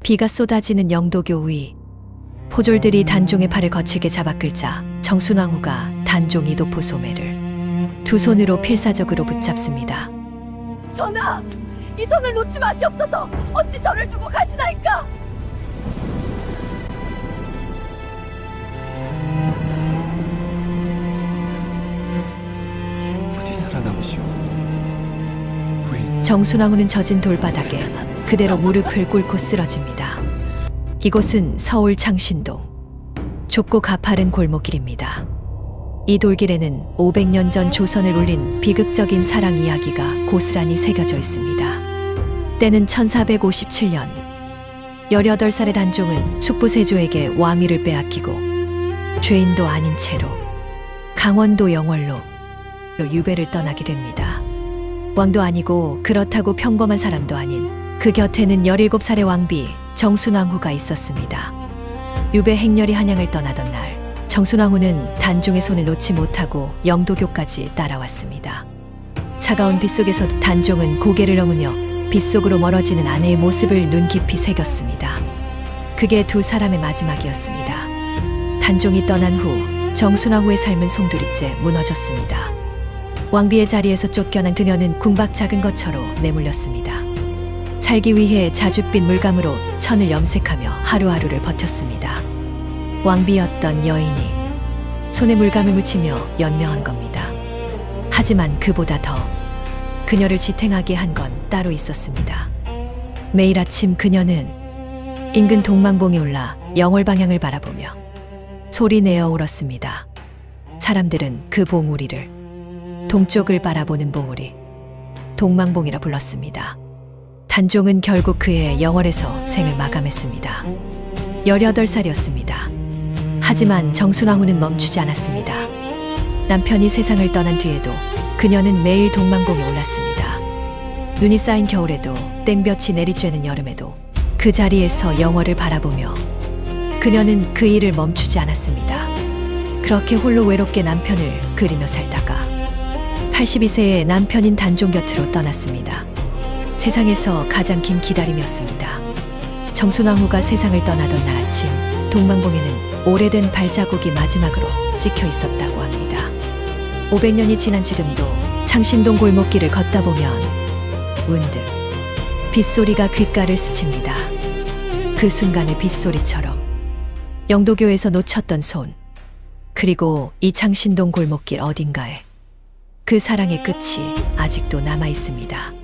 비가 쏟아지는 영도교 위. 포졸들이 단종의 팔을 거칠게 잡아 끌자 정순왕후가 단종 이도포 소매를 두 손으로 필사적으로 붙잡습니다. 전하! 이 손을 놓지 마시옵소서! 어찌 저를 두고 가시나이까! 부디 살아남으시오. 부인. 정순왕후는 젖은 돌바닥에 그대로 무릎을 꿇고 쓰러집니다. 이곳은 서울 창신동. 좁고 가파른 골목길입니다. 이 돌길에는 500년 전 조선을 울린 비극적인 사랑 이야기가 고스란히 새겨져 있습니다. 때는 1457년 18살의 단종은 숙부세조에게 왕위를 빼앗기고 죄인도 아닌 채로 강원도 영월로 유배를 떠나게 됩니다. 왕도 아니고 그렇다고 평범한 사람도 아닌 그 곁에는 17살의 왕비 정순왕후가 있었습니다. 유배 행렬이 한양을 떠나던 날 정순왕후는 단종의 손을 놓지 못하고 영도교까지 따라왔습니다. 차가운 빗속에서 단종은 고개를 넘으며 빗속으로 멀어지는 아내의 모습을 눈 깊이 새겼습니다. 그게 두 사람의 마지막이었습니다. 단종이 떠난 후 정순왕후의 삶은 송두리째 무너졌습니다. 왕비의 자리에서 쫓겨난 그녀는 궁박 작은 것처로 내몰렸습니다. 살기 위해 자줏빛 물감으로 천을 염색하며 하루하루를 버텼습니다. 왕비였던 여인이 손에 물감을 묻히며 연명한 겁니다. 하지만 그보다 더 그녀를 지탱하게 한 건 따로 있었습니다. 매일 아침 그녀는 인근 동망봉에 올라 영월 방향을 바라보며 소리내어 울었습니다. 사람들은 그 봉우리를 동쪽을 바라보는 봉우리, 동망봉이라 불렀습니다. 단종은 결국 그의 영월에서 생을 마감했습니다. 18살이었습니다. 하지만 정순왕후는 멈추지 않았습니다. 남편이 세상을 떠난 뒤에도 그녀는 매일 동망봉에 올랐습니다. 눈이 쌓인 겨울에도 땡볕이 내리쬐는 여름에도 그 자리에서 영월을 바라보며 그녀는 그 일을 멈추지 않았습니다. 그렇게 홀로 외롭게 남편을 그리며 살다가 82세의 남편인 단종 곁으로 떠났습니다. 세상에서 가장 긴 기다림이었습니다. 정순왕후가 세상을 떠나던 날 아침 동망봉에는 오래된 발자국이 마지막으로 찍혀 있었다고 합니다. 500년이 지난 지금도 창신동 골목길을 걷다 보면 문득 빗소리가 귓가를 스칩니다. 그 순간의 빗소리처럼 영도교에서 놓쳤던 손, 그리고 이 창신동 골목길 어딘가에 그 사랑의 끝이 아직도 남아 있습니다.